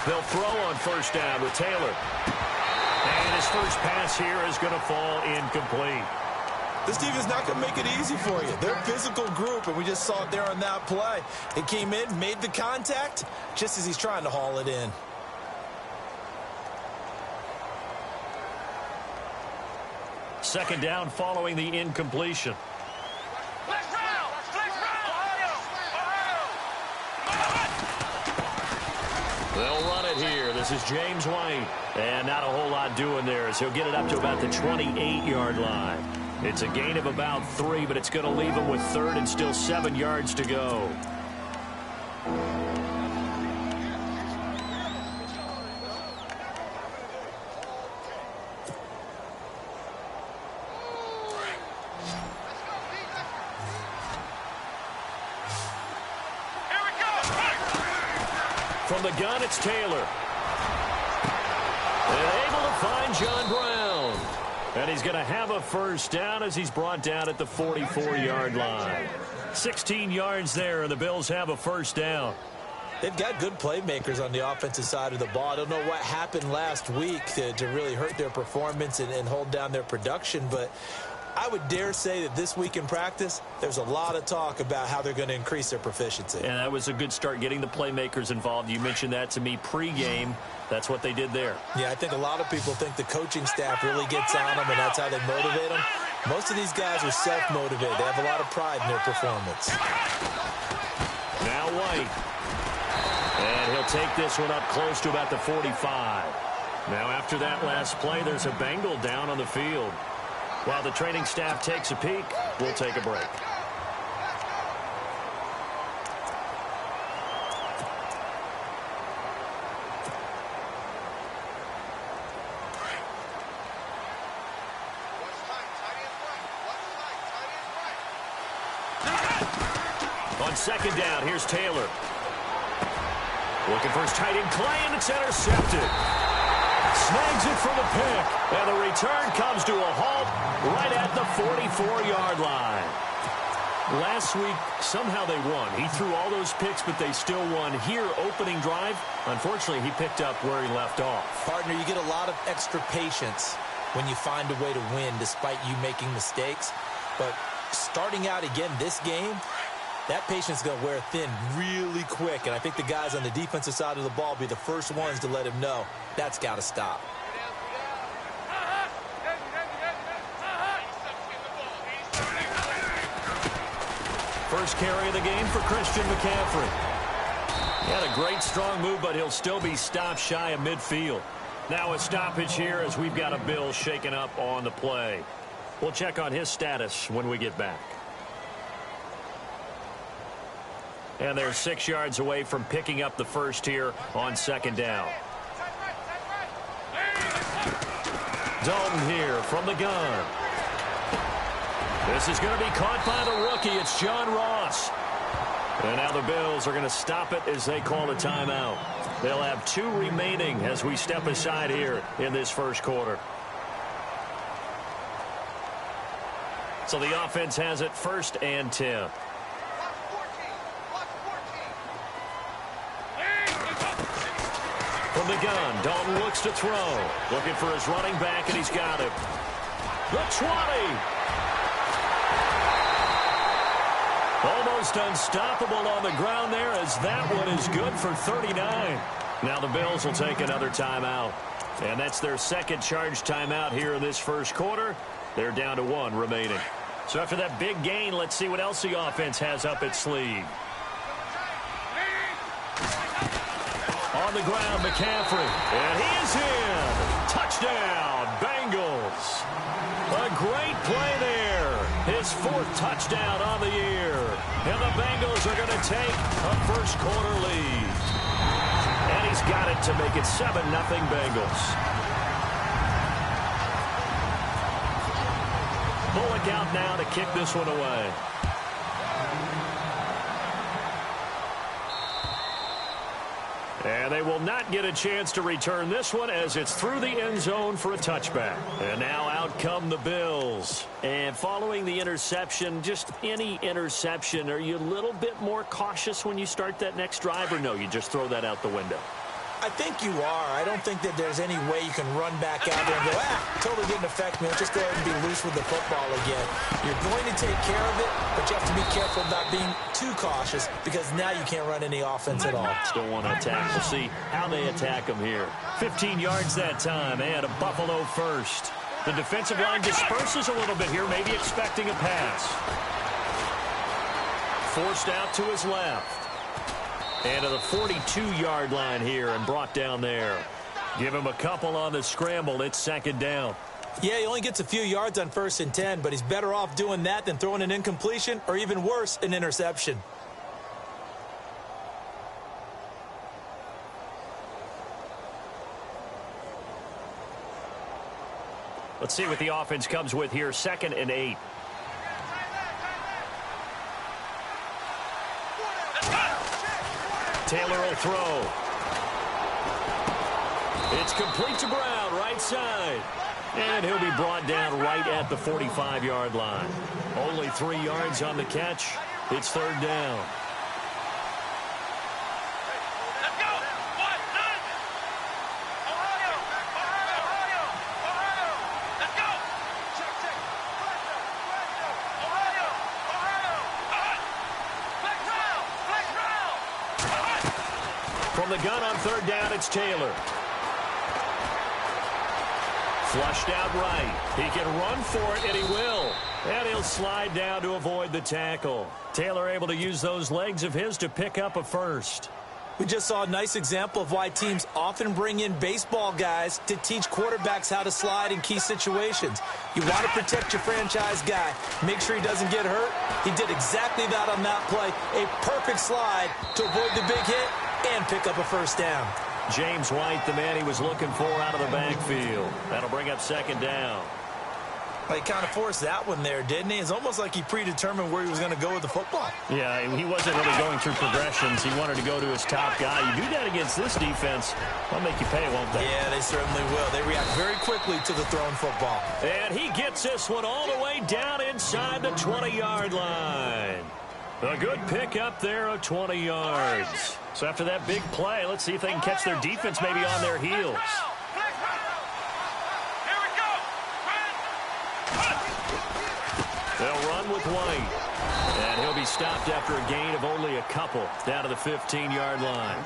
They'll throw on first down with Taylor. And his first pass here is going to fall incomplete. This defense is not going to make it easy for you. They're a physical group, and we just saw it there on that play. It came in, made the contact, just as he's trying to haul it in. Second down following the incompletion. They'll run it here. This is James White. And not a whole lot doing there as he'll get it up to about the 28-yard line. It's a gain of about 3, but it's going to leave him with third and still 7 yards to go. From the gun, it's Taylor. And able to find John Brown. And he's going to have a first down as he's brought down at the 44-yard line. 16 yards there, and the Bills have a first down. They've got good playmakers on the offensive side of the ball. I don't know what happened last week to really hurt their performance and hold down their production, but I would dare say that this week in practice, there's a lot of talk about how they're going to increase their proficiency. And that was a good start, getting the playmakers involved. You mentioned that to me pregame. That's what they did there. Yeah, I think a lot of people think the coaching staff really gets on them, and that's how they motivate them. Most of these guys are self-motivated. They have a lot of pride in their performance. Now White. And he'll take this one up close to about the 45. Now after that last play, there's a Bengal down on the field. While the training staff takes a peek, we'll take a break. On second down, here's Taylor. Looking for his tight end, Clay, and it's intercepted. Snags it for the pick, and the return comes to a halt right at the 44-yard line. Last week, somehow they won. He threw all those picks, but they still won. Here, opening drive, unfortunately, he picked up where he left off. Partner, you get a lot of extra patience when you find a way to win despite you making mistakes. But starting out again this game, that patience is going to wear thin really quick, and I think the guys on the defensive side of the ball will be the first ones to let him know that's got to stop. First carry of the game for Christian McCaffrey. He had a great strong move, but he'll still be stopped shy of midfield. Now a stoppage here as we've got a Bill shaken up on the play. We'll check on his status when we get back. And they're 6 yards away from picking up the first here on second down. Dalton here from the gun. This is going to be caught by the rookie. It's John Ross. And now the Bills are going to stop it as they call a timeout. They'll have 2 remaining as we step aside here in this first quarter. So the offense has it 1st and 10. From the gun, Dalton looks to throw. Looking for his running back, and he's got him. The 20. Almost unstoppable on the ground there as that one is good for 39. Now the Bills will take another timeout. And that's their second charge timeout here in this first quarter. They're down to 1 remaining. So after that big gain, let's see what else the offense has up its sleeve. On the ground, McCaffrey. And he is in. Touchdown, Bengals. A great play there. His 4th touchdown on the year. And the Bengals are going to take a first quarter lead. And he's got it to make it 7-0 Bengals. Bullock out now to kick this one away. And they will not get a chance to return this one as it's through the end zone for a touchback. And now out come the Bills. And following the interception, just any interception, are you a little bit more cautious when you start that next drive, or no, you just throw that out the window? I think you are. I don't think that there's any way you can run back out there and go, totally didn't affect me. Let's just go ahead and be loose with the football again. You're going to take care of it, but you have to be careful about being too cautious because now you can't run any offense at all. Still want to attack. We'll see how they attack them here. 15 yards that time and a Buffalo first. The defensive line disperses a little bit here, maybe expecting a pass. Forced out to his left. And to the 42-yard line here and brought down there. Give him a couple on the scramble. It's second down. Yeah, he only gets a few yards on 1st and 10, but he's better off doing that than throwing an incompletion or even worse, an interception. Let's see what the offense comes with here. 2nd and 8. Taylor will throw. It's complete to Brown, right side. And he'll be brought down right at the 45-yard line. Only 3 yards on the catch. It's 3rd down. From the gun on 3rd down, it's Taylor. Flushed out right. He can run for it, and he will. And he'll slide down to avoid the tackle. Taylor able to use those legs of his to pick up a first. We just saw a nice example of why teams often bring in baseball guys to teach quarterbacks how to slide in key situations. You want to protect your franchise guy. Make sure he doesn't get hurt. He did exactly that on that play. A perfect slide to avoid the big hit and pick up a first down. James White, the man he was looking for out of the backfield. That'll bring up 2nd down. Well, he kind of forced that one there, didn't he? It's almost like he predetermined where he was going to go with the football. Yeah, he wasn't really going through progressions. He wanted to go to his top guy. You do that against this defense, they'll make you pay, won't they? Yeah, they certainly will. They react very quickly to the thrown football. And he gets this one all the way down inside the 20-yard line. A good pick up there of 20 yards. So after that big play, let's see if they can catch their defense maybe on their heels. They'll run with White. And he'll be stopped after a gain of only a couple down to the 15-yard line.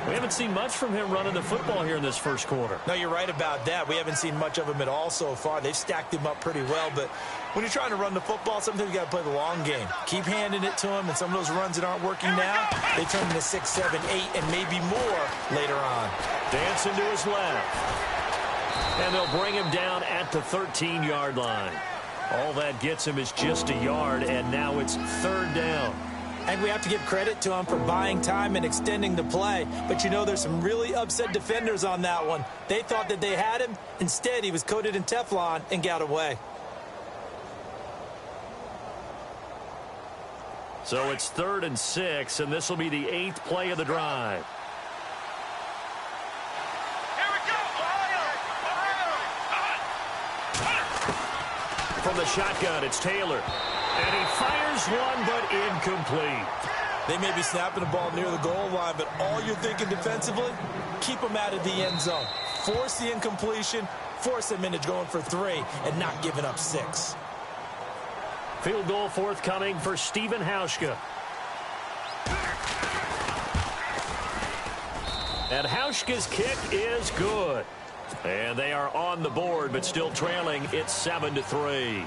We haven't seen much from him running the football here in this first quarter. No, you're right about that. We haven't seen much of him at all so far. They've stacked him up pretty well, but when you're trying to run the football, sometimes you got to play the long game. Keep handing it to him, and some of those runs that aren't working now, they turn into 6, 7, 8, and maybe more later on. Dancing to his left. And they'll bring him down at the 13-yard line. All that gets him is just a yard, and now it's 3rd down. And we have to give credit to him for buying time and extending the play. But, you know, there's some really upset defenders on that one. They thought that they had him. Instead, he was coated in Teflon and got away. So it's 3rd and 6, and this will be the 8th play of the drive. From the shotgun, it's Taylor. And he fires one, but incomplete. They may be snapping the ball near the goal line, but all you're thinking defensively, keep them out of the end zone. Force the incompletion, force them into going for 3, and not giving up 6. Field goal forthcoming for Stephen Hauschka. And Hauschka's kick is good. And they are on the board, but still trailing. It's 7-3.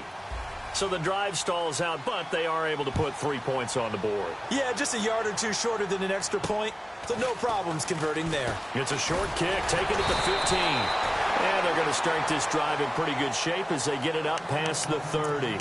So the drive stalls out, but they are able to put 3 points on the board. Yeah, just a yard or two shorter than an extra point, so no problems converting there. It's a short kick, taken at the 15. And they're going to start this drive in pretty good shape as they get it up past the 30.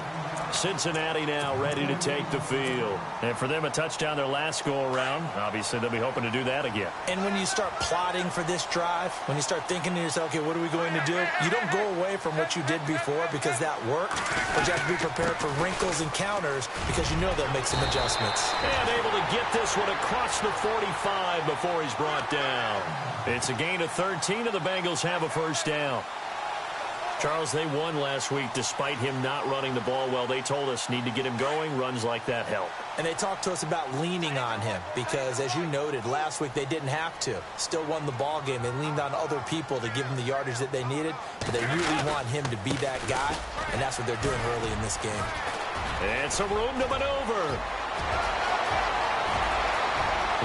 Cincinnati now ready to take the field. And for them, a touchdown their last go-around. Obviously, they'll be hoping to do that again. And when you start plotting for this drive, when you start thinking to yourself, okay, what are we going to do? You don't go away from what you did before because that worked, but you have to be prepared for wrinkles and counters because you know they'll make some adjustments. And able to get this one across the 45 before he's brought down. It's a gain of 13, and the Bengals have a first down. Charles, they won last week despite him not running the ball well. They told us need to get him going. Runs like that help. And they talked to us about leaning on him because, as you noted, last week they didn't have to. Still won the ball game. They leaned on other people to give them the yardage that they needed, but they really want him to be that guy, and that's what they're doing early in this game. And some room to maneuver.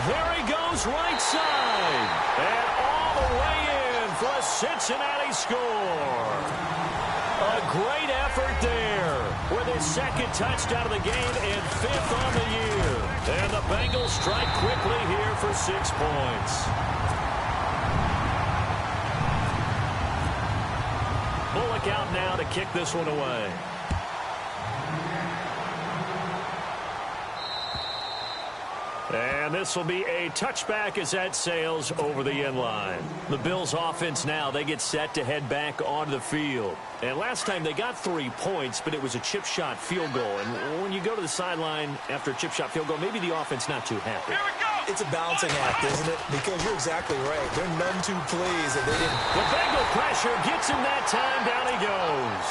There he goes right side. And all the way in for a Cincinnati score. A great effort there with his second touchdown of the game and 5th on the year. And the Bengals strike quickly here for 6 points. Bullock out now to kick this one away. And this will be a touchback as that sails over the end line. The Bills offense now, they get set to head back onto the field. And last time they got 3 points, but it was a chip shot field goal. And when you go to the sideline after a chip shot field goal, maybe the offense not too happy. It's a balancing act, isn't it? Because you're exactly right. They're none too pleased that they didn't. The Bengal pressure gets him that time. Down he goes.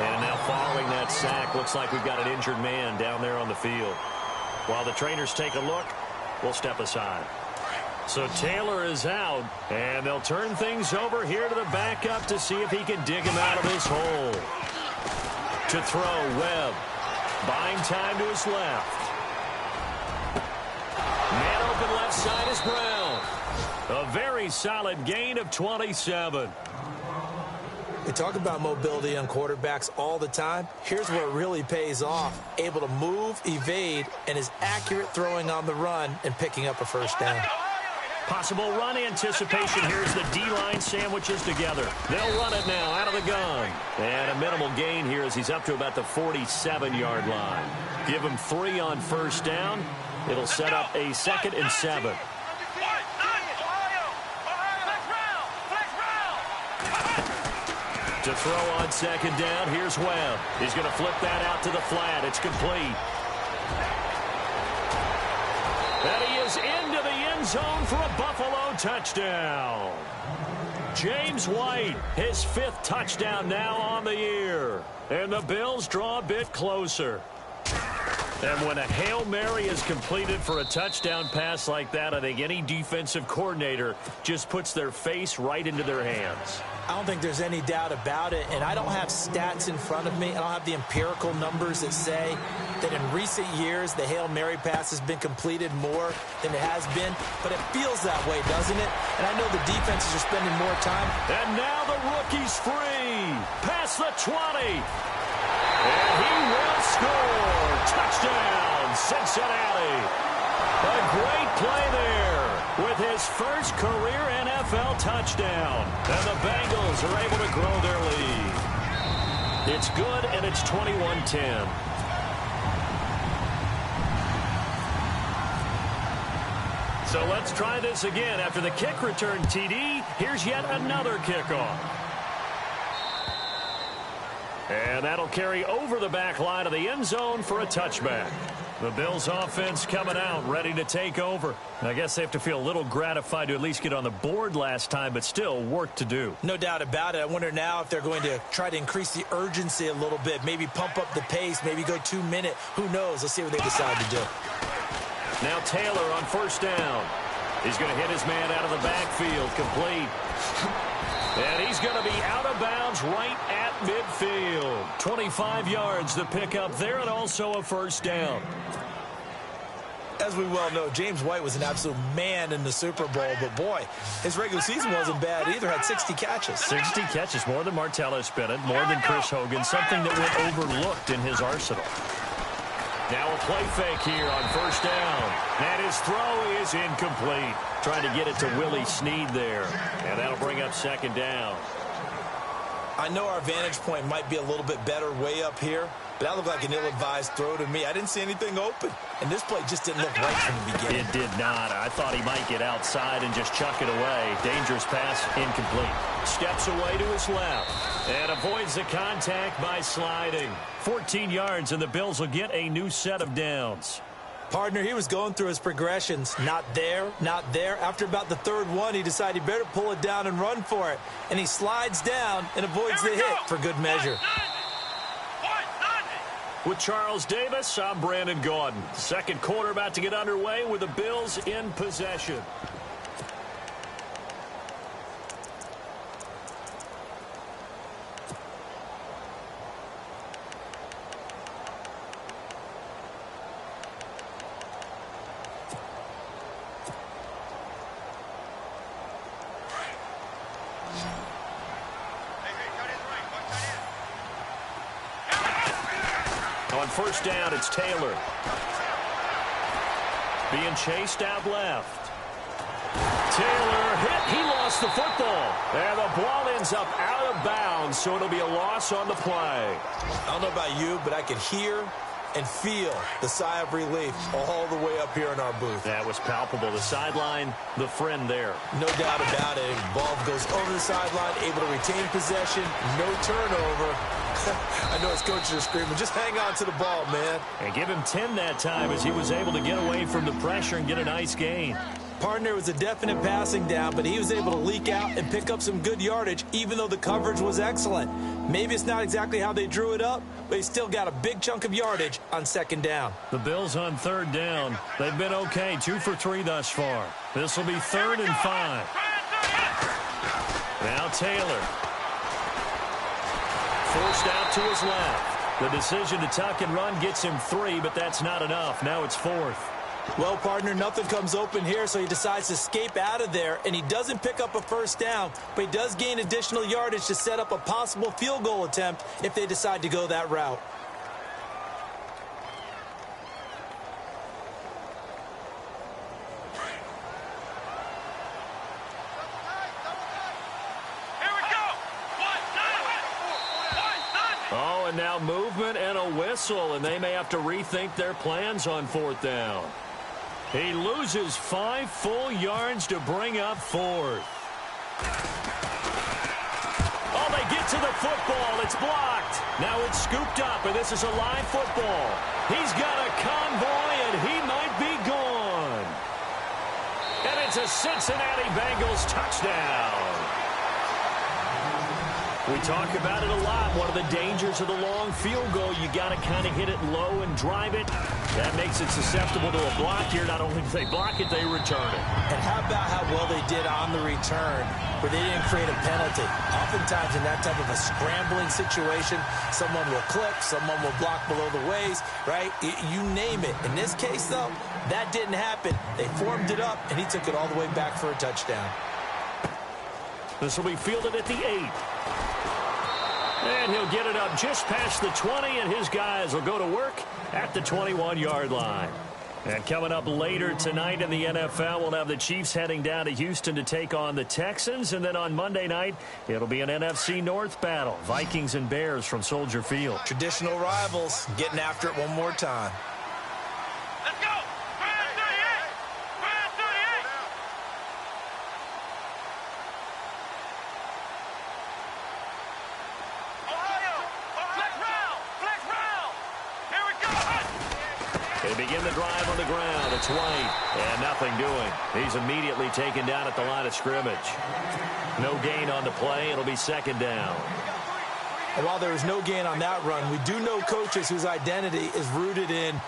And now following that sack, looks like we've got an injured man down there on the field. While the trainers take a look, we'll step aside. So Taylor is out, and they'll turn things over here to the backup to see if he can dig him out of this hole. To throw, Webb. Buying time to his left. Man open left side is Brown. A very solid gain of 27. They talk about mobility on quarterbacks all the time. Here's where it really pays off. Able to move, evade, and is accurate throwing on the run and picking up a first down. Possible run anticipation. Here's the D-line sandwiches together. They'll run it now out of the gun. And a minimal gain here as he's up to about the 47-yard line. Give him 3 on first down. It'll set up a 2nd and 7. To throw on 2nd down, here's Webb. He's going to flip that out to the flat. It's complete. And he is into the end zone for a Buffalo touchdown. James White, his 5th touchdown now on the year. And the Bills draw a bit closer. And when a Hail Mary is completed for a touchdown pass like that, I think any defensive coordinator just puts their face right into their hands. I don't think there's any doubt about it, and I don't have stats in front of me. I don't have the empirical numbers that say that in recent years the Hail Mary pass has been completed more than it has been, but it feels that way, doesn't it? And I know the defenses are spending more time. And now the rookie's free. Past the 20. And he will score. Touchdown, Cincinnati. A great play there with his first career NFL touchdown. And the Bengals are able to grow their lead. It's good, and it's 21-10. So let's try this again. After the kick return TD, here's yet another kickoff. And that'll carry over the back line of the end zone for a touchback. The Bills offense coming out, ready to take over. I guess they have to feel a little gratified to at least get on the board last time, but still work to do. No doubt about it. I wonder now if they're going to try to increase the urgency a little bit, maybe pump up the pace, maybe go 2-minute. Who knows? Let's see what they decide to do. Now Taylor on first down. He's going to hit his man out of the backfield, complete. And he's going to be out of bounds right at midfield. 25 yards to pick up there, and also a first down. As we well know, James White was an absolute man in the Super Bowl, but boy, his regular season wasn't bad either. Had 60 catches. 60 catches, more than Martellus Bennett, more than Chris Hogan, something that went overlooked in his arsenal. Now a play fake here on first down. And his throw is incomplete. Trying to get it to Willie Snead there. And that'll bring up second down. I know our vantage point might be a little bit better way up here, but that looked like an ill-advised throw to me. I didn't see anything open. And this play just didn't look right from the beginning. It did not. I thought he might get outside and just chuck it away. Dangerous pass, incomplete. Steps away to his left and avoids the contact by sliding. 14 yards, and the Bills will get a new set of downs. Partner, he was going through his progressions. Not there, not there. After about the third one, he decided he better pull it down and run for it. And he slides down and avoids the hit for good measure. With Charles Davis, I'm Brandon Gaudin. Second quarter about to get underway with the Bills in possession. On first down, it's Taylor. Being chased out left. Taylor hit. He lost the football. And the ball ends up out of bounds, so it'll be a loss on the play. I don't know about you, but I could hear and feel the sigh of relief all the way up here in our booth. That was palpable. The sideline, the friend there. No doubt about it. Ball goes over the sideline, able to retain possession, no turnover. I know his coaches are screaming, just hang on to the ball, man. And give him 10 that time as he was able to get away from the pressure and get a nice gain. Partner, was a definite passing down, but he was able to leak out and pick up some good yardage, even though the coverage was excellent. Maybe it's not exactly how they drew it up, but he still got a big chunk of yardage on second down. The Bills on third down. They've been okay, 2 for 3 thus far. This will be 3rd and 5. Now Taylor. Forced out to his left. The decision to tuck and run gets him 3, but that's not enough. Now it's 4th. Well, partner, nothing comes open here, so he decides to escape out of there, and he doesn't pick up a first down, but he does gain additional yardage to set up a possible field goal attempt if they decide to go that route. Oh, and now movement and a whistle, and they may have to rethink their plans on 4th down. He loses 5 full yards to bring up 4th. Oh, they get to the football. It's blocked. Now it's scooped up, and this is a live football. He's got a convoy, and he might be gone. And it's a Cincinnati Bengals touchdown. We talk about it a lot. One of the dangers of the long field goal, you got to kind of hit it low and drive it. That makes it susceptible to a block here. Not only do they block it, they return it. And how about how well they did on the return, where they didn't create a penalty? Oftentimes in that type of a scrambling situation, someone will clip, someone will block below the waist, right? You name it. In this case, though, that didn't happen. They formed it up, and he took it all the way back for a touchdown. This will be fielded at the 8. And he'll get it up just past the 20, and his guys will go to work at the 21-yard line. And coming up later tonight in the NFL, we'll have the Chiefs heading down to Houston to take on the Texans. And then on Monday night, it'll be an NFC North battle. Vikings and Bears from Soldier Field. Traditional rivals getting after it one more time. Let's go! They begin the drive on the ground. It's White, and nothing doing. He's immediately taken down at the line of scrimmage. No gain on the play. It'll be 2nd down. And while there was no gain on that run, we do know coaches whose identity is rooted in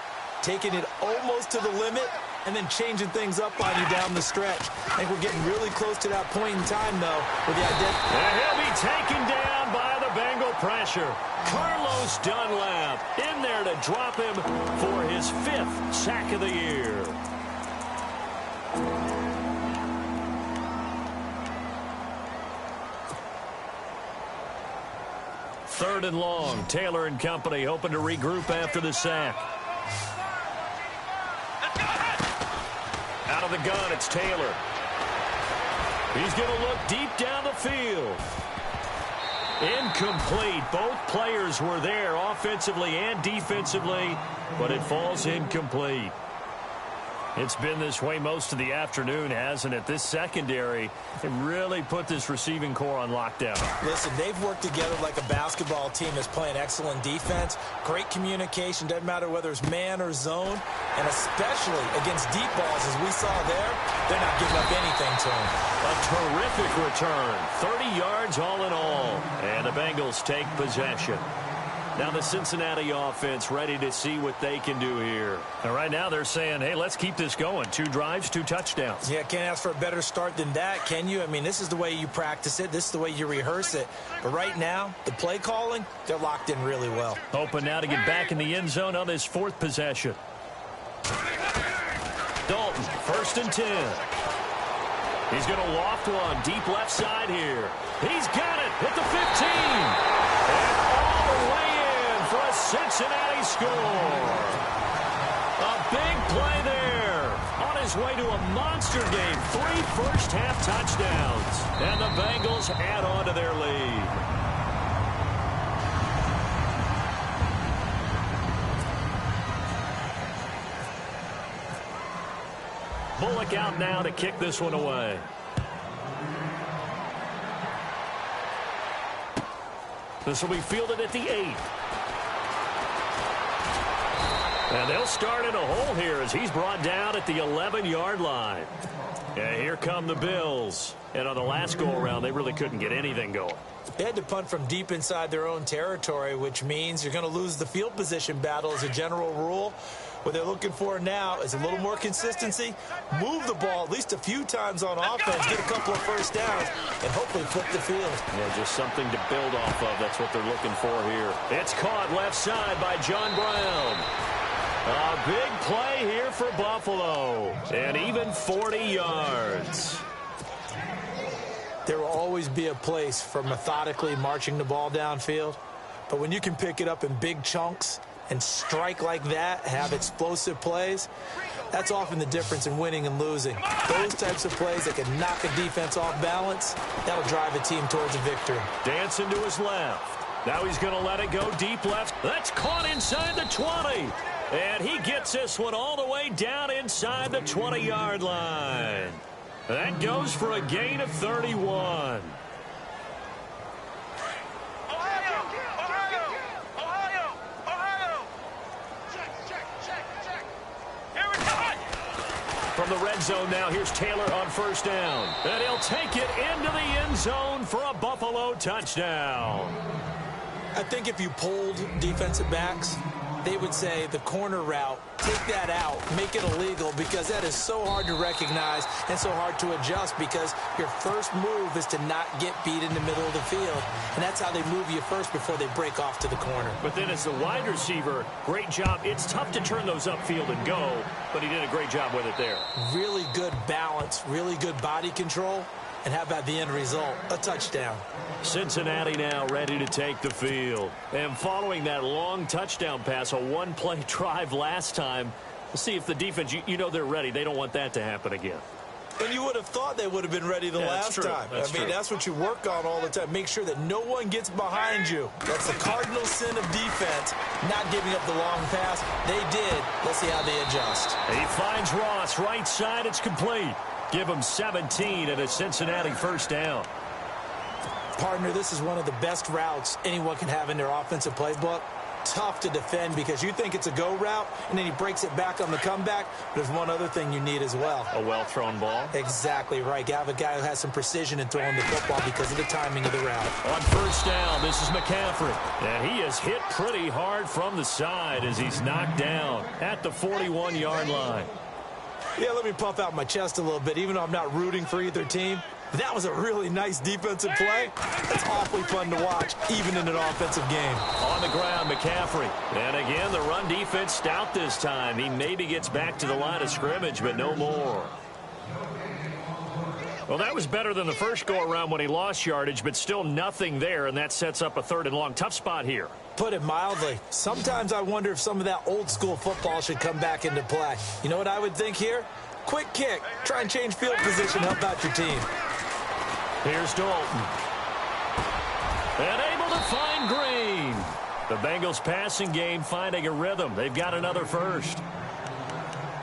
taking it almost to the limit and then changing things up on you down the stretch. I think we're getting really close to that point in time, though, with the identity. And he'll be taken down by the Bengal pressure. Carlos Dunlap in there to drop him for his 5th sack of the year. Third and long. Taylor and company hoping to regroup after the sack. Out of the gun, it's Taylor. He's going to look deep down the field. Incomplete. Both players were there offensively and defensively, but it falls incomplete. It's been this way most of the afternoon, hasn't it? This secondary, it really put this receiving core on lockdown. Listen, they've worked together like a basketball team that's playing excellent defense, great communication, doesn't matter whether it's man or zone, and especially against deep balls, as we saw there, they're not giving up anything to them. A terrific return, 30 yards all in all, and the Bengals take possession. Now the Cincinnati offense ready to see what they can do here. And right now they're saying, hey, let's keep this going. 2 drives, 2 touchdowns. Yeah, can't ask for a better start than that, can you? I mean, this is the way you practice it. This is the way you rehearse it. But right now, the play calling, they're locked in really well. Open now to get back in the end zone on this 4th possession. Dalton, 1st and 10. He's going to loft one deep left side here. He's got it at the 15. And all the way in for a Cincinnati score. A big play there. On his way to a monster game. 3 first-half touchdowns. And the Bengals add on to their lead. Bullock out now to kick this one away. This will be fielded at the 8. And they'll start in a hole here as he's brought down at the 11-yard line. And here come the Bills. And on the last go-around, they really couldn't get anything going. They had to punt from deep inside their own territory, which means you're going to lose the field position battle as a general rule. What they're looking for now is a little more consistency, move the ball at least a few times on offense, get a couple of first downs, and hopefully flip the field. Yeah, just something to build off of. That's what they're looking for here. It's caught left side by John Brown. A big play here for Buffalo, and even 40 yards. There will always be a place for methodically marching the ball downfield, but when you can pick it up in big chunks and strike like that, have explosive plays, that's often the difference in winning and losing. Those types of plays that can knock a defense off balance, that'll drive a team towards a victory. Dancing to his left. Now he's going to let it go deep left. That's caught inside the 20. And he gets this one all the way down inside the 20-yard line. That goes for a gain of 31. From the red zone now, here's Taylor on first down. And he'll take it into the end zone for a Buffalo touchdown. I think if you polled defensive backs, they would say the corner route, take that out, make it illegal, because that is so hard to recognize and so hard to adjust, because your first move is to not get beat in the middle of the field. And that's how they move you first before they break off to the corner. But then as the wide receiver, great job. It's tough to turn those upfield and go, but he did a great job with it there. Really good balance, really good body control. And how about the end result? A touchdown. Cincinnati now ready to take the field. And following that long touchdown pass, a one-play drive last time, we'll see if the defense, you know they're ready. They don't want that to happen again. And you would have thought they would have been ready the last time. That's what you work on all the time. Make sure that no one gets behind you. That's the cardinal sin of defense, not giving up the long pass. They did. Let's see how they adjust. He finds Ross, right side. It's complete. Give him 17 and a Cincinnati first down. Partner, this is one of the best routes anyone can have in their offensive playbook. Tough to defend because you think it's a go route, and then he breaks it back on the comeback. There's one other thing you need as well. A well-thrown ball? Exactly right. You have a guy who has some precision in throwing the football because of the timing of the route. On first down, this is McCaffrey. And he is hit pretty hard from the side as he's knocked down at the 41-yard line. Yeah, let me puff out my chest a little bit, even though I'm not rooting for either team. That was a really nice defensive play. That's awfully fun to watch, even in an offensive game. On the ground, McCaffrey. And again, the run defense stout this time. He maybe gets back to the line of scrimmage, but no more. Well, that was better than the first go-around when he lost yardage, but still nothing there, and that sets up a 3rd and long. Tough spot here. Put it mildly. Sometimes I wonder if some of that old-school football should come back into play. You know what I would think here? Quick kick. Try and change field position. Help out your team. Here's Dalton. And able to find Green. The Bengals passing game finding a rhythm. They've got another first.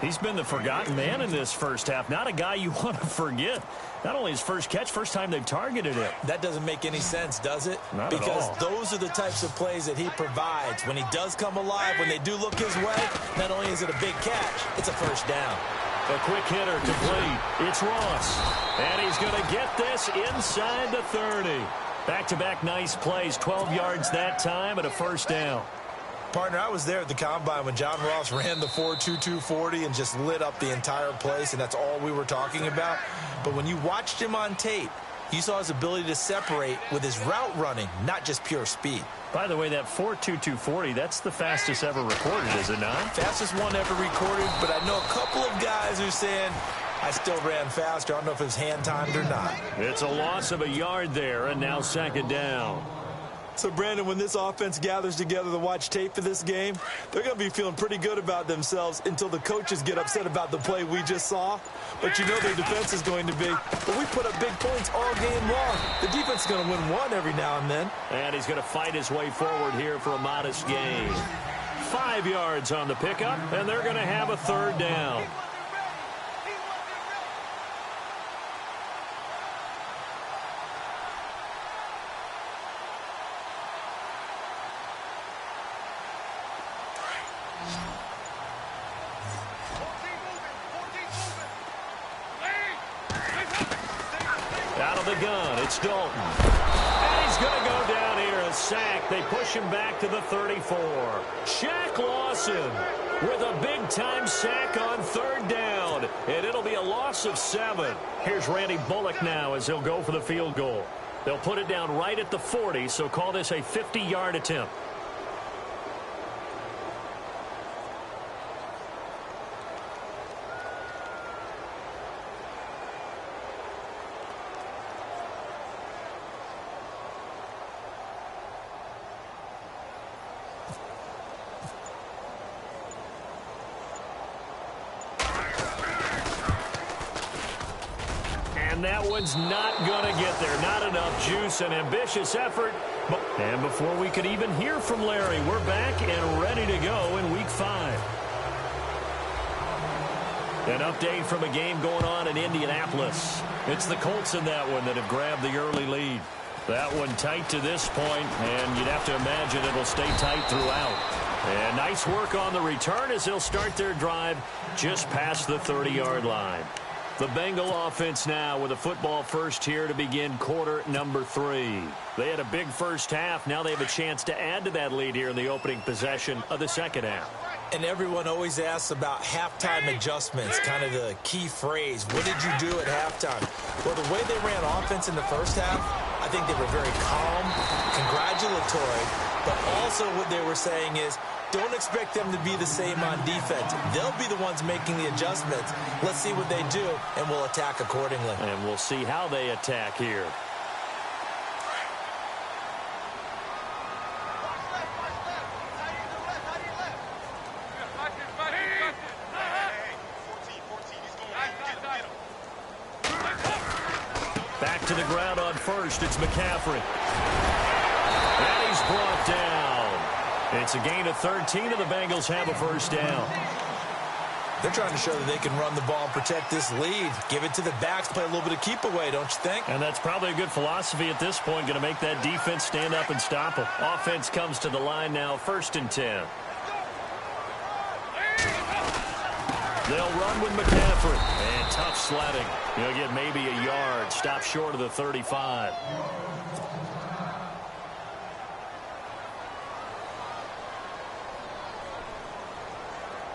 He's been the forgotten man in this first half. Not a guy you want to forget. Not only his first catch, first time they've targeted him. That doesn't make any sense, does it? Not at all. Because those are the types of plays that he provides. When he does come alive, when they do look his way, not only is it a big catch, it's a first down. A quick hitter complete. It's Ross. And he's going to get this inside the 30. Back-to-back nice plays. 12 yards that time and a first down. Partner, I was there at the Combine when John Ross ran the 4.22 40 and just lit up the entire place, and that's all we were talking about. But when you watched him on tape, you saw his ability to separate with his route running, not just pure speed. By the way, that 4.22 40, that's the fastest ever recorded, is it not? Fastest one ever recorded, but I know a couple of guys who are saying, I still ran faster. I don't know if it was hand-timed or not. It's a loss of a yard there, and now second down. So, Brandon, when this offense gathers together to watch tape for this game, they're going to be feeling pretty good about themselves until the coaches get upset about the play we just saw. But you know their defense is going to be. But we put up big points all game long. The defense is going to win one every now and then. And he's going to fight his way forward here for a modest gain. 5 yards on the pickup, and they're going to have a third down. Out of the gun, it's Dalton. And he's going to go down here, a sack. They push him back to the 34. Shaq Lawson with a big-time sack on third down. And it'll be a loss of 7. Here's Randy Bullock now as he'll go for the field goal. They'll put it down right at the 40, so call this a 50-yard attempt. And that one's not going to get there. Not enough juice. An ambitious effort. And before we could even hear from Larry, we're back and ready to go in Week 5. An update from a game going on in Indianapolis. It's the Colts in that one that have grabbed the early lead. That one tight to this point, and you'd have to imagine it'll stay tight throughout. And nice work on the return as they'll start their drive just past the 30-yard line. The Bengal offense now with a football first here to begin quarter number 3. They had a big first half. Now they have a chance to add to that lead here in the opening possession of the second half. And everyone always asks about halftime adjustments, kind of the key phrase. What did you do at halftime? Well, the way they ran offense in the first half, I think they were very calm, congratulatory, but also what they were saying is, don't expect them to be the same on defense. They'll be the ones making the adjustments. Let's see what they do, and we'll attack accordingly. And we'll see how they attack here. Back to the ground on first. It's McCaffrey. And he's brought down. It's a gain of 13, and the Bengals have a first down. They're trying to show that they can run the ball and protect this lead. Give it to the backs, play a little bit of keep away, don't you think? And that's probably a good philosophy at this point, going to make that defense stand up and stop them. Offense comes to the line now, 1st and 10. They'll run with McCaffrey. And tough sledding. He'll get maybe a yard. Stop short of the 35.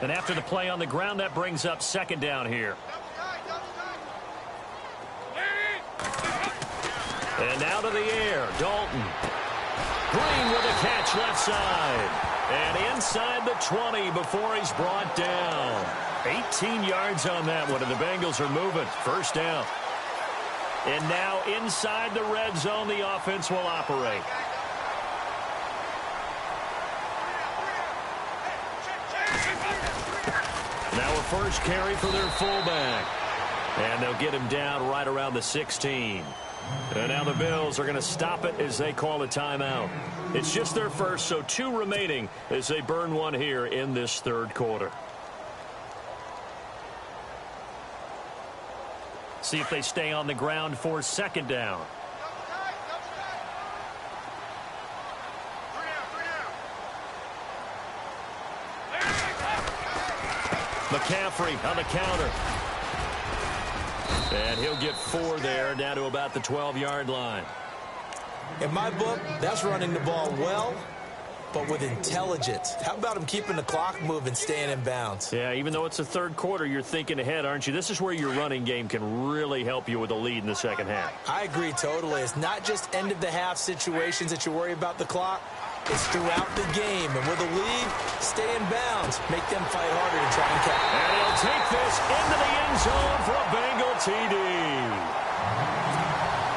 And after the play on the ground, that brings up second down here. And out of the air, Dalton. Green with a catch left side. And inside the 20 before he's brought down. 18 yards on that one, and the Bengals are moving. First down. And now inside the red zone, the offense will operate. Now a first carry for their fullback. And they'll get him down right around the 16. And now the Bills are going to stop it as they call a timeout. It's just their first, so 2 remaining as they burn one here in this third quarter. See if they stay on the ground for second down. McCaffrey on the counter. And he'll get 4 there, down to about the 12-yard line. In my book, that's running the ball well, but with intelligence. How about him keeping the clock moving, staying in bounds? Yeah, even though it's the third quarter, you're thinking ahead, aren't you? This is where your running game can really help you with a lead in the second half. I agree totally. It's not just end-of-the-half situations that you worry about the clock. It's throughout the game. And with a lead, stay in bounds. Make them fight harder to try and catch. And he'll take this into the end zone for a Bengal TD.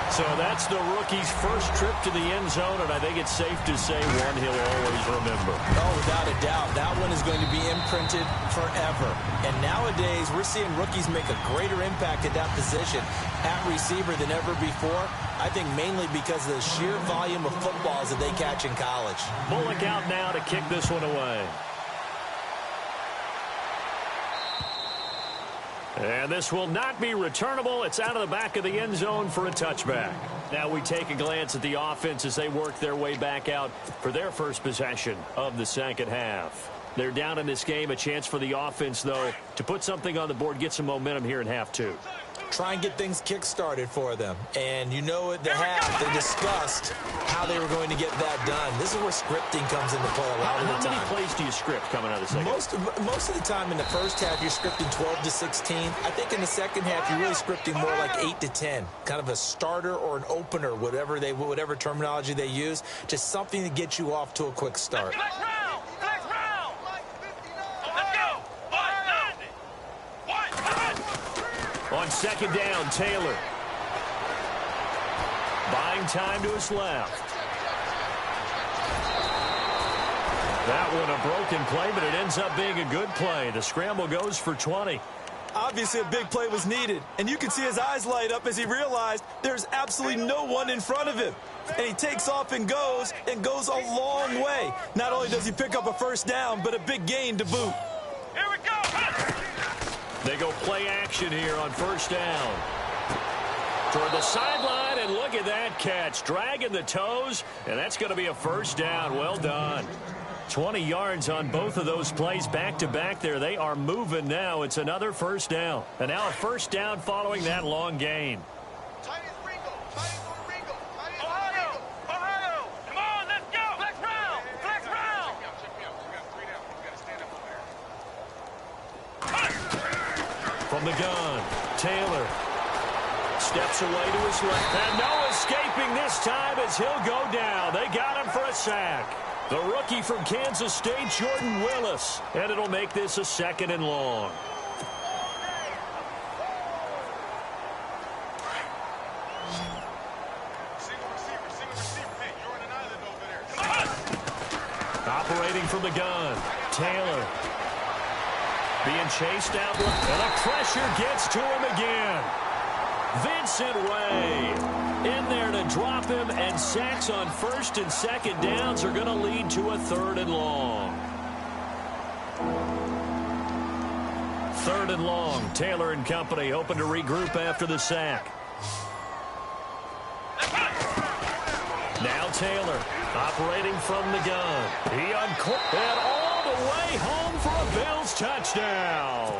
So that's the rookie's first trip to the end zone, and I think it's safe to say one he'll always remember. Oh, without a doubt. That one is going to be imprinted forever. And nowadays, we're seeing rookies make a greater impact at that position at receiver than ever before. I think mainly because of the sheer volume of footballs that they catch in college. Bullock out now to kick this one away. And this will not be returnable. It's out of the back of the end zone for a touchback. Now we take a glance at the offense as they work their way back out for their first possession of the second half. They're down in this game. A chance for the offense, though, to put something on the board, get some momentum here in half 2. Try and get things kick-started for them. And you know at the half, they discussed how they were going to get that done. This is where scripting comes into play a lot of the time. How many plays do you script coming out of the second half? Most of the time in the first half, you're scripting 12 to 16. I think in the second half, you're really scripting more like 8 to 10. Kind of a starter or an opener, whatever terminology they use. Just something to get you off to a quick start. Flex round! Flex round! Let's go! On second down, Taylor. Buying time to his left. That one a broken play, but it ends up being a good play. The scramble goes for 20. Obviously, a big play was needed, and you can see his eyes light up as he realized there's absolutely no one in front of him. And he takes off and goes a long way. Not only does he pick up a first down, but a big gain to boot. Here we go! They go play action here on first down. Toward the sideline, and look at that catch. Dragging the toes, and that's going to be a first down. Well done. 20 yards on both of those plays back-to-back there. They are moving now. It's another first down. And now a first down following that long gain. Ohio! Come on, let's go! Flex round! Flex round! From the gun, Taylor steps away to his left. And no escaping this time as he'll go down. They got him for a sack. The rookie from Kansas State, Jordan Willis. And it'll make this a second and long. Operating from the gun, Taylor. Being chased out, and the pressure gets to him again. Vincent Way in there to drop him, and sacks on first and second downs are going to lead to a third and long. Third and long. Taylor and company hoping to regroup after the sack. Now Taylor operating from the gun. He uncorked and all the way home for a Bills touchdown.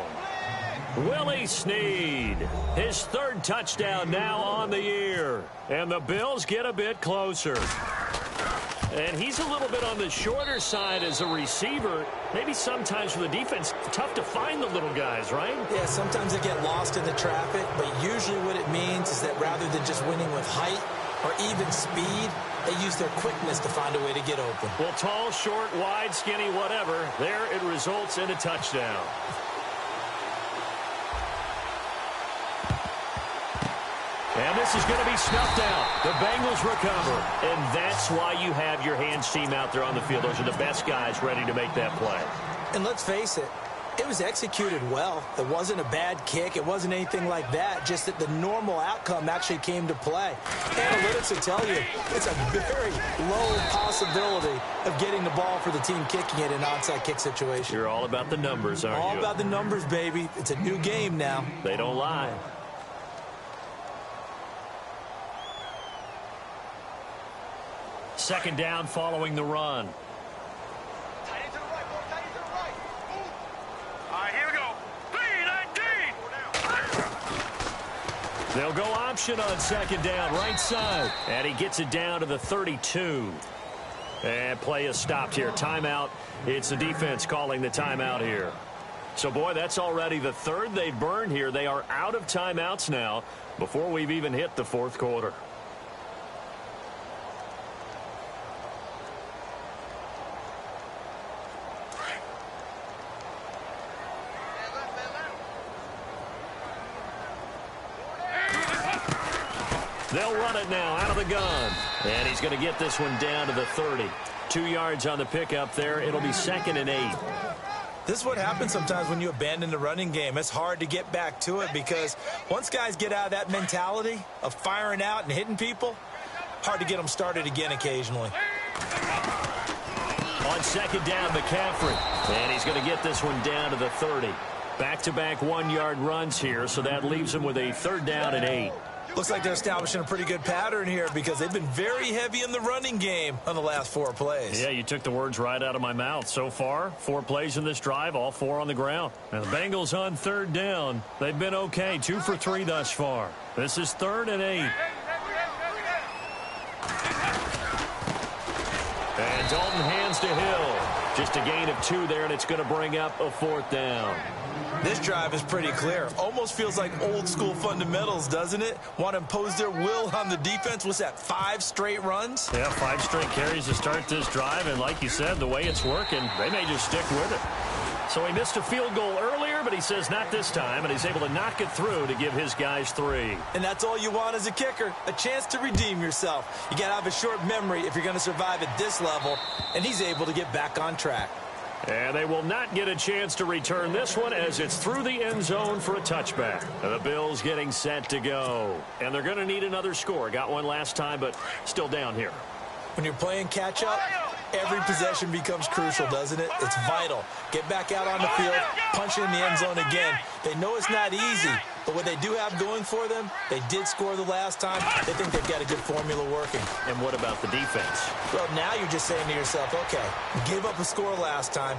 Willie Snead, his third touchdown now on the year. And the Bills get a bit closer. And he's a little bit on the shorter side as a receiver. Maybe sometimes for the defense, tough to find the little guys, right? Yeah, sometimes they get lost in the traffic, but usually what it means is that rather than just winning with height or even speed, they use their quickness to find a way to get open. Well, tall, short, wide, skinny, whatever, there it results in a touchdown. And this is going to be snuffed out. The Bengals recover. And that's why you have your hands team out there on the field. Those are the best guys ready to make that play. And let's face it, it was executed well. It wasn't a bad kick. It wasn't anything like that. Just that the normal outcome actually came to play. Analytics will tell you it's a very low possibility of getting the ball for the team kicking it in an onside kick situation. You're all about the numbers, aren't you? All about the numbers, baby. It's a new game now. They don't lie. second down following the run. Tight end to the right, ball, tight end to the right. Move. All right, here we go. 3-19. They'll go option on second down, right side. And he gets it down to the 32. And play is stopped here. Timeout. It's the defense calling the timeout here. So, boy, that's already the third they've burned here. They are out of timeouts now before we've even hit the fourth quarter. They'll run it now out of the gun. And he's going to get this one down to the 30. 2 yards on the pickup there. It'll be 2nd and 8. This is what happens sometimes when you abandon the running game. It's hard to get back to it because once guys get out of that mentality of firing out and hitting people, hard to get them started again occasionally. On second down, McCaffrey. And he's going to get this one down to the 30. Back-to-back 1-yard runs here, so that leaves him with a 3rd down and 8. Looks like they're establishing a pretty good pattern here because they've been very heavy in the running game on the last 4 plays. Yeah, you took the words right out of my mouth. So far, 4 plays in this drive, all 4 on the ground. And the Bengals on 3rd down. They've been okay, 2 for 3 thus far. This is 3rd and 8. And Dalton hands to Hill. Just a gain of 2 there, and it's going to bring up a 4th down. This drive is pretty clear. Almost feels like old school fundamentals, doesn't it? Want to impose their will on the defense. What's that, 5 straight runs? Yeah, 5 straight carries to start this drive. And like you said, the way it's working, they may just stick with it. So he missed a field goal earlier, but he says not this time. And he's able to knock it through to give his guys 3. And that's all you want as a kicker, a chance to redeem yourself. You got to have a short memory if you're going to survive at this level. And he's able to get back on track. And they will not get a chance to return this one as it's through the end zone for a touchback. The Bills getting set to go. And they're going to need another score. Got one last time, but still down here. When you're playing catch-up, every possession becomes crucial, doesn't it? It's vital. Get back out on the field, punch in the end zone again. They know it's not easy, but what they do have going for them, they did score the last time. They think they've got a good formula working. And what about the defense? Well, now you're just saying to yourself, okay, we gave up a score last time.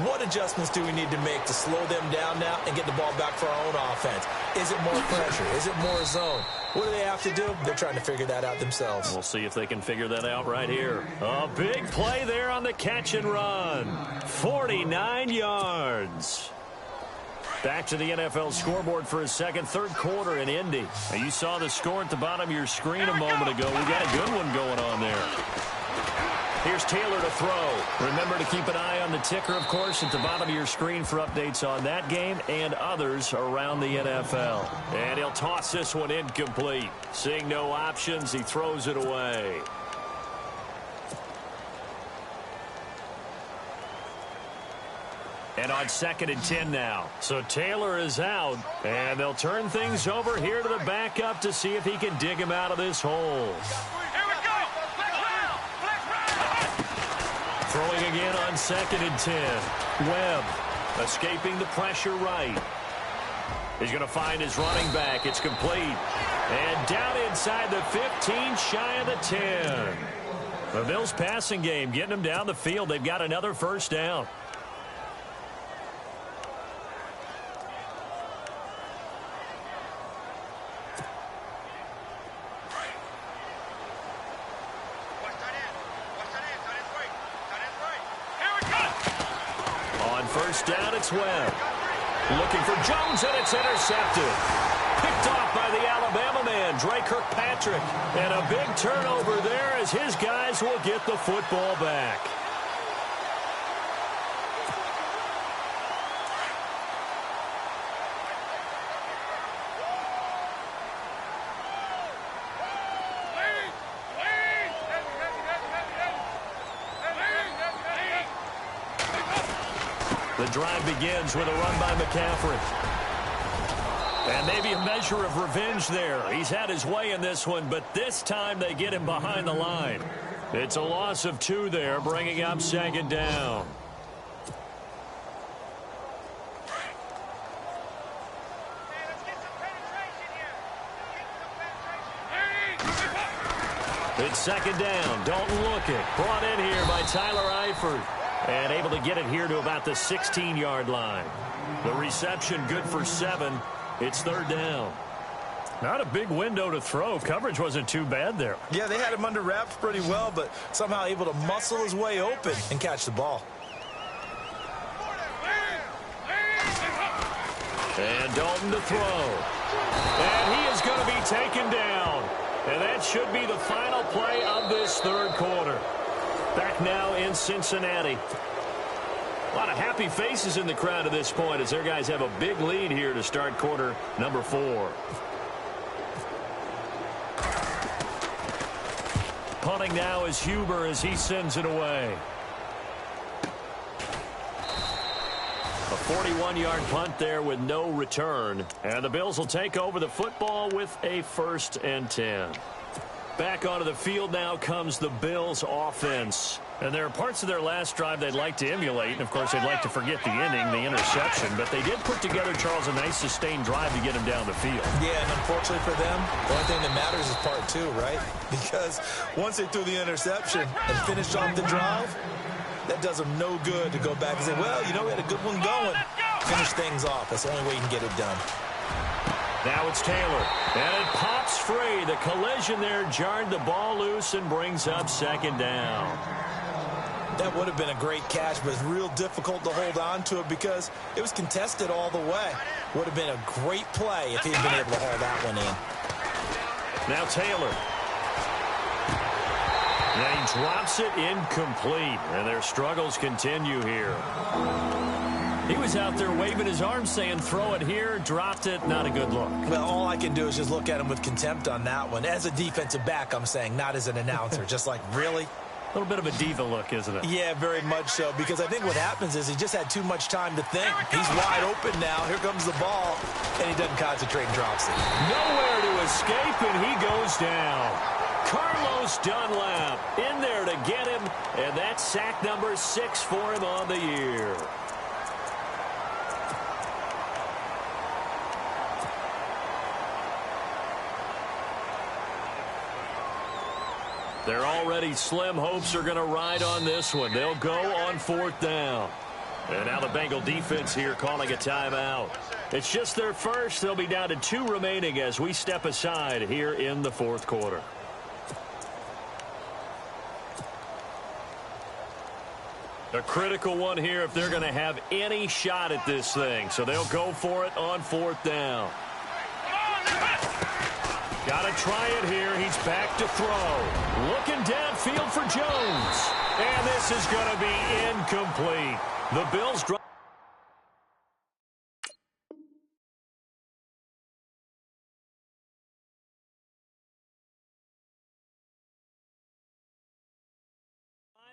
What adjustments do we need to make to slow them down now and get the ball back for our own offense? Is it more pressure? Is it more zone? What do they have to do? They're trying to figure that out themselves. We'll see if they can figure that out right here. A big play there on the catch and run. 49 yards. Back to the NFL scoreboard for a second, 3rd quarter in Indy. Now, you saw the score at the bottom of your screen a moment ago. We got a good one going on there. Here's Taylor to throw. Remember to keep an eye on the ticker, of course, at the bottom of your screen for updates on that game and others around the NFL. And he'll toss this one incomplete. Seeing no options, he throws it away. And on 2nd and 10 now. So Taylor is out, and they'll turn things over here to the backup to see if he can dig him out of this hole. Here we go. Flex round. Throwing again on 2nd and 10. Webb escaping the pressure right. He's going to find his running back. It's complete. And down inside the 15, shy of the 10. The Bills passing game getting them down the field. They've got another 1st down. First down, it's Webb. Looking for Jones, and it's intercepted. Picked off by the Alabama man, Dre Kirkpatrick. And a big turnover there as his guys will get the football back. The drive begins with a run by McCaffrey. And maybe a measure of revenge there. He's had his way in this one, but this time they get him behind the line. It's a loss of 2 there, bringing up 2nd down. It's 2nd down. Dalton looking. kick. Brought in here by Tyler Eifert. And able to get it here to about the 16-yard line. The reception good for 7. It's 3rd down. Not a big window to throw. Coverage wasn't too bad there. Yeah, they had him under wraps pretty well, but somehow able to muscle his way open and catch the ball. And Dalton to throw. And he is going to be taken down. And that should be the final play of this 3rd quarter. Back now in Cincinnati. A lot of happy faces in the crowd at this point as their guys have a big lead here to start quarter number 4. Punting now is Huber as he sends it away. A 41-yard punt there with no return. And the Bills will take over the football with a 1st and 10. Back onto the field now comes the Bills offense. And there are parts of their last drive they'd like to emulate. And, of course, they'd like to forget the inning, the interception. But they did put together, Charles, a nice sustained drive to get him down the field. Yeah, and unfortunately for them, the only thing that matters is part 2, right? Because once they threw the interception and finished off the drive, that does them no good to go back and say, well, you know, we had a good one going. Finish things off. That's the only way you can get it done. Now it's Taylor, and it pops free. The collision there jarred the ball loose and brings up 2nd down. That would have been a great catch, but it's real difficult to hold on to it because it was contested all the way. Would have been a great play if he'd been able to haul that one in. Now Taylor. Now he drops it incomplete, and their struggles continue here. He was out there waving his arms saying, throw it here, dropped it, not a good look. Well, all I can do is just look at him with contempt on that one. As a defensive back, I'm saying, not as an announcer. Just like, really? A little bit of a diva look, isn't it? Yeah, very much so, because I think what happens is he just had too much time to think. He's wide open now. Here comes the ball, and he doesn't concentrate and drops it. Nowhere to escape, and he goes down. Carlos Dunlap in there to get him, and that's sack number 6 for him on the year. Their already slim hopes are going to ride on this one. They'll go on 4th down. And now the Bengal defense here calling a timeout. It's just their first. They'll be down to 2 remaining as we step aside here in the 4th quarter. A critical one here if they're going to have any shot at this thing. So they'll go for it on 4th down. Got to try it here. He's back to throw. Looking downfield for Jones. And this is going to be incomplete. The Bills drop.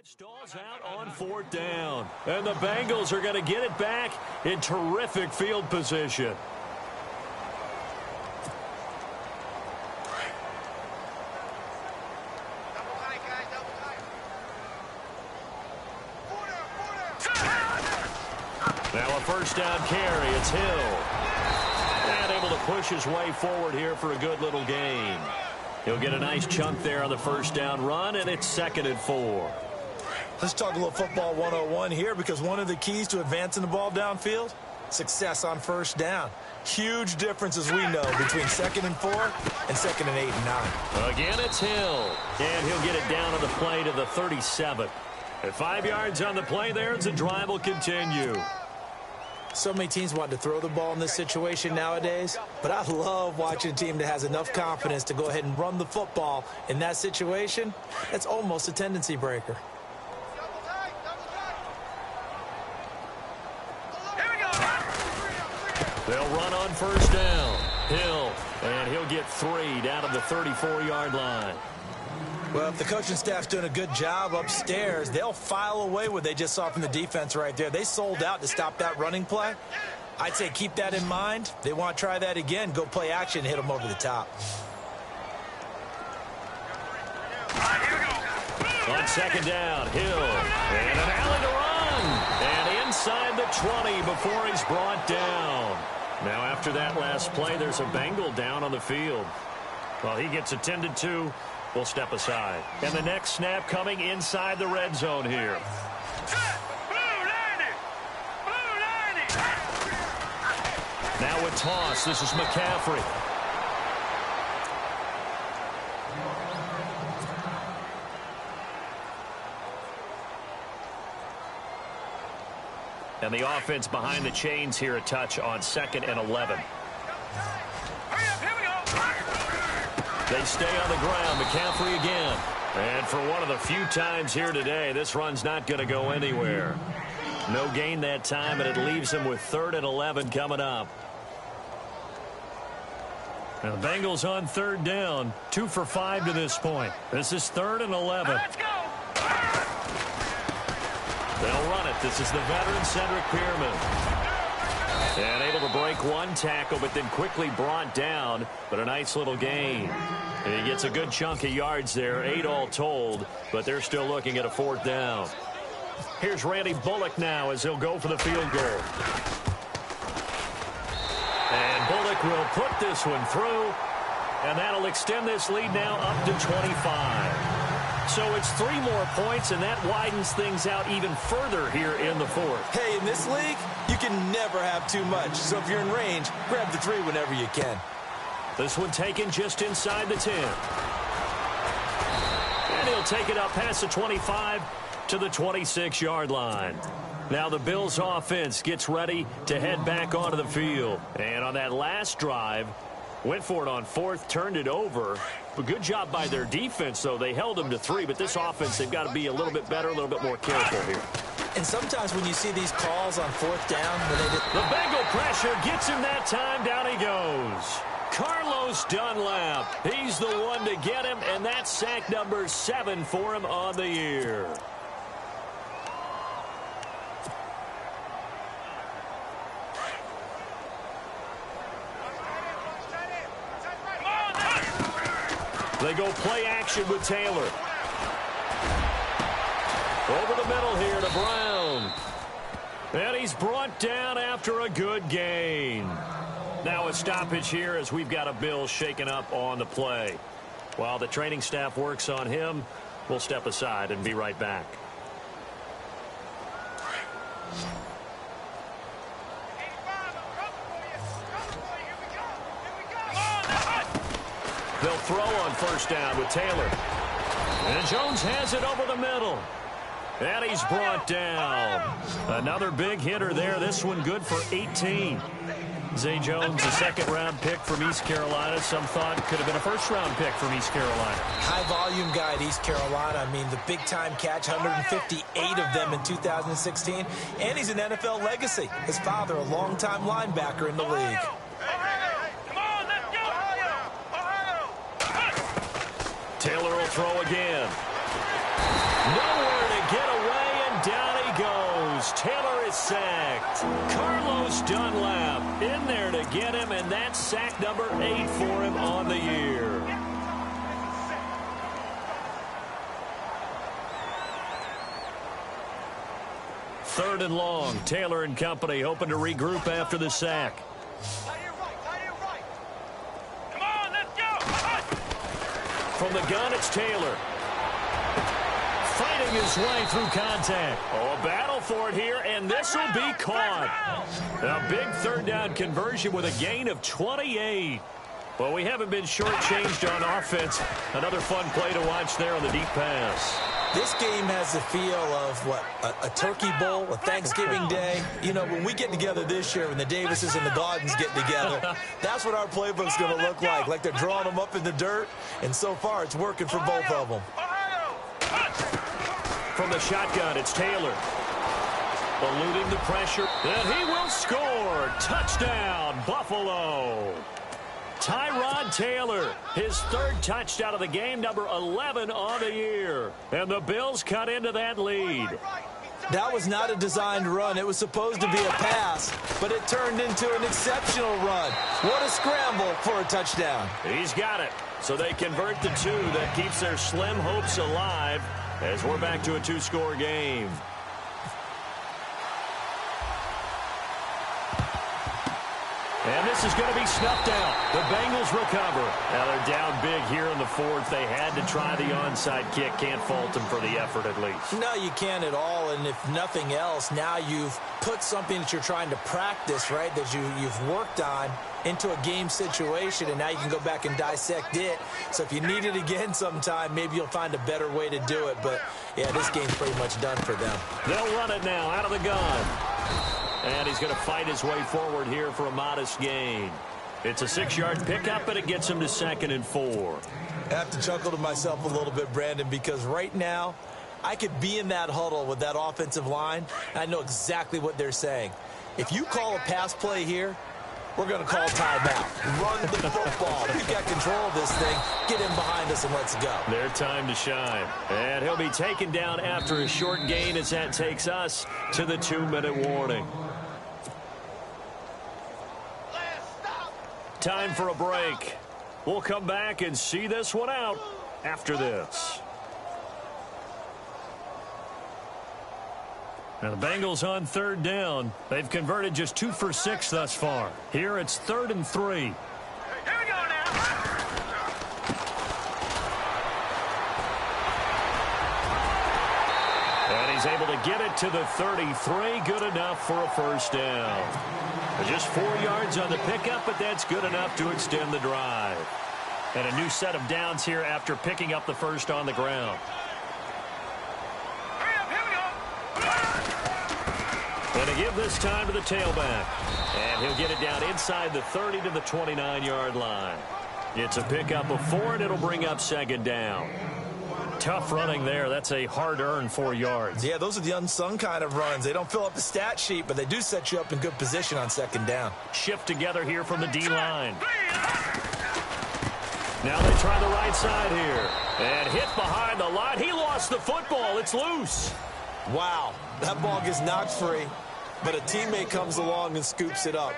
Stalls out on 4th down. And the Bengals are going to get it back in terrific field position. Now a 1st down carry. It's Hill. And able to push his way forward here for a good little gain. He'll get a nice chunk there on the 1st down run, and it's 2nd and 4. Let's talk a little football 101 here, because one of the keys to advancing the ball downfield, success on 1st down. Huge difference, as we know, between 2nd and 4 and 2nd and 8 and 9. Again, it's Hill. And he'll get it down on the play to the 37. At 5 yards on the play there, the drive will continue. So many teams want to throw the ball in this situation nowadays, but I love watching a team that has enough confidence to go ahead and run the football in that situation. That's almost a tendency breaker. They'll run on 1st down. Hill, and he'll get 3 down to the 34-yard line. Well, if the coaching staff's doing a good job upstairs, they'll file away what they just saw from the defense right there. They sold out to stop that running play. I'd say keep that in mind. They want to try that again. Go play action, hit them over the top. On 2nd down, Hill, and an alley to run. And inside the 20 before he's brought down. Now after that last play, there's a Bengal down on the field. Well, he gets attended to will step aside. And the next snap coming inside the red zone here. Now a toss. This is McCaffrey. And the offense behind the chains here, a touch on 2nd and 11. They stay on the ground. McCaffrey again. And for one of the few times here today, this run's not going to go anywhere. No gain that time, and it leaves him with 3rd and 11 coming up. Now the Bengals on 3rd down. 2 for 5 to this point. This is 3rd and 11. Let's go. They'll run it. This is the veteran Cedric Pierman. And able to break one tackle, but then quickly brought down. But a nice little gain. And he gets a good chunk of yards there, 8 all told. But they're still looking at a 4th down. Here's Randy Bullock now as he'll go for the field goal. And Bullock will put this one through. And that'll extend this lead now up to 25. So it's 3 more points, and that widens things out even further here in the 4th. Hey, in this league, you can never have too much. So if you're in range, grab the 3 whenever you can. This one taken just inside the 10. And he'll take it up past the 25 to the 26-yard line. Now the Bills offense gets ready to head back onto the field. And on that last drive, went for it on 4th, turned it over. But good job by their defense, though. They held them to 3, but this offense, they've got to be a little bit better, a little bit more careful here. And sometimes when you see these calls on 4th down, when they the Bengal pressure gets him that time. Down he goes. Carlos Dunlap. He's the one to get him, and that's sack number 7 for him on the year. They go play action with Taylor. Over the middle here to Brown. And he's brought down after a good gain. Now a stoppage here as we've got a Bill shaken up on the play. While the training staff works on him, we'll step aside and be right back. They'll throw on 1st down with Taylor. And Jones has it over the middle. And he's brought down. Another big hitter there. This one good for 18. Zay Jones, a 2nd-round pick from East Carolina. Some thought could have been a 1st-round pick from East Carolina. High-volume guy at East Carolina. I mean, the big-time catch, 158 of them in 2016. And he's an NFL legacy. His father, a longtime linebacker in the league. Taylor will throw again. Nowhere to get away, and down he goes. Taylor is sacked. Carlos Dunlap in there to get him, and that's sack number 8 for him on the year. Third and long. Taylor and company hoping to regroup after the sack. From the gun, it's Taylor. Fighting his way through contact. Oh, a battle for it here, and this will be caught. A big 3rd down conversion with a gain of 28. Well, we haven't been shortchanged on offense. Another fun play to watch there on the deep pass. This game has the feel of, what, a turkey bowl, a Thanksgiving day. You know, when we get together this year, when the Davises and the Gaudens get together, that's what our playbook's going to look like they're drawing them up in the dirt. And so far, it's working for both of them. From the shotgun, it's Taylor. Eluding the pressure, and he will score. Touchdown, Buffalo. Tyrod Taylor, his 3rd touchdown of the game, number 11 on the year. And the Bills cut into that lead. That was not a designed run. It was supposed to be a pass, but it turned into an exceptional run. What a scramble for a touchdown. He's got it. So they convert the 2. That keeps their slim hopes alive as we're back to a 2-score game. And this is going to be snuffed out. The Bengals recover. Now they're down big here in the fourth. They had to try the onside kick. Can't fault them for the effort at least. No, you can't at all. And if nothing else, now you've put something that you're trying to practice, right, that you've worked on into a game situation, and now you can go back and dissect it. So if you need it again sometime, maybe you'll find a better way to do it. But, yeah, this game's pretty much done for them. They'll run it now out of the gun. And he's going to fight his way forward here for a modest gain. It's a 6-yard pickup, and it gets him to 2nd and 4. I have to chuckle to myself a little bit, Brandon, because right now I could be in that huddle with that offensive line, and I know exactly what they're saying. If you call a pass play here, we're going to call timeout. Run the football. We've got control of this thing. Get in behind us and let's go. Their time to shine. And he'll be taken down after a short gain as that takes us to the 2-minute warning. Time for a break. We'll come back and see this one out after this. Now the Bengals on 3rd down. They've converted just 2 for 6 thus far. Here it's 3rd and 3. Here we go now. And he's able to get it to the 33. Good enough for a first down. Just 4 yards on the pickup, but that's good enough to extend the drive. And a new set of downs here after picking up the first on the ground. Hurry up, here we go. And to give this time to the tailback. And he'll get it down inside the 30 to the 29-yard line. It's a pickup of 4, and it'll bring up 2nd down. Tough running there. That's a hard-earned 4 yards. Yeah, those are the unsung kind of runs. They don't fill up the stat sheet, but they do set you up in good position on 2nd down. Shift together here from the D-line. Now they try the right side here. And hit behind the line. He lost the football. It's loose. Wow, that ball gets knocked free, but a teammate comes along and scoops it up.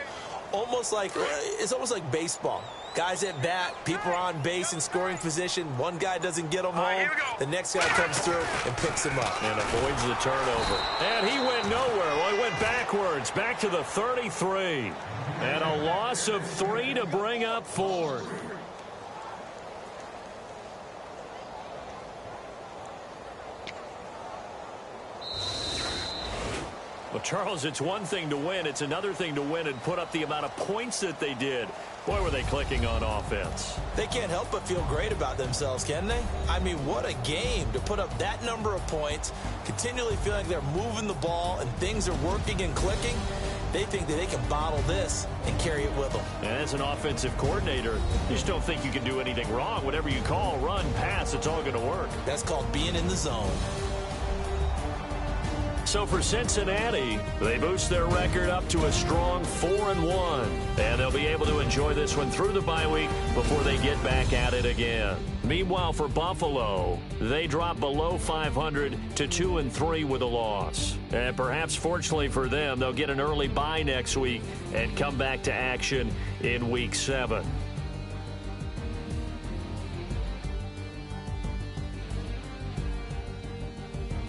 It's almost like baseball. Guys at bat, people are on base in scoring position. One guy doesn't get him home. The next guy comes through and picks him up. And avoids the turnover. And he went nowhere. Well, he went backwards, back to the 33. And a loss of 3 to bring up 4th. Well, Charles, it's one thing to win. It's another thing to win and put up the amount of points that they did. Boy, were they clicking on offense. They can't help but feel great about themselves, can they? I mean, what a game to put up that number of points, continually feeling like they're moving the ball and things are working and clicking. They think that they can bottle this and carry it with them. And as an offensive coordinator, you just don't think you can do anything wrong. Whatever you call, run, pass, it's all going to work. That's called being in the zone. So for Cincinnati, they boost their record up to a strong 4-1. And they'll be able to enjoy this one through the bye week before they get back at it again. Meanwhile, for Buffalo, they drop below 500 to 2-3 with a loss. And perhaps fortunately for them, they'll get an early bye next week and come back to action in Week 7.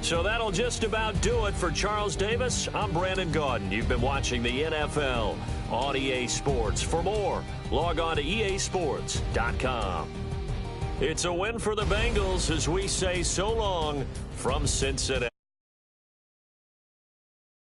So that'll just about do it for Charles Davis. I'm Brandon Gaudin. You've been watching the NFL on EA Sports. For more, log on to easports.com. It's a win for the Bengals as we say so long from Cincinnati.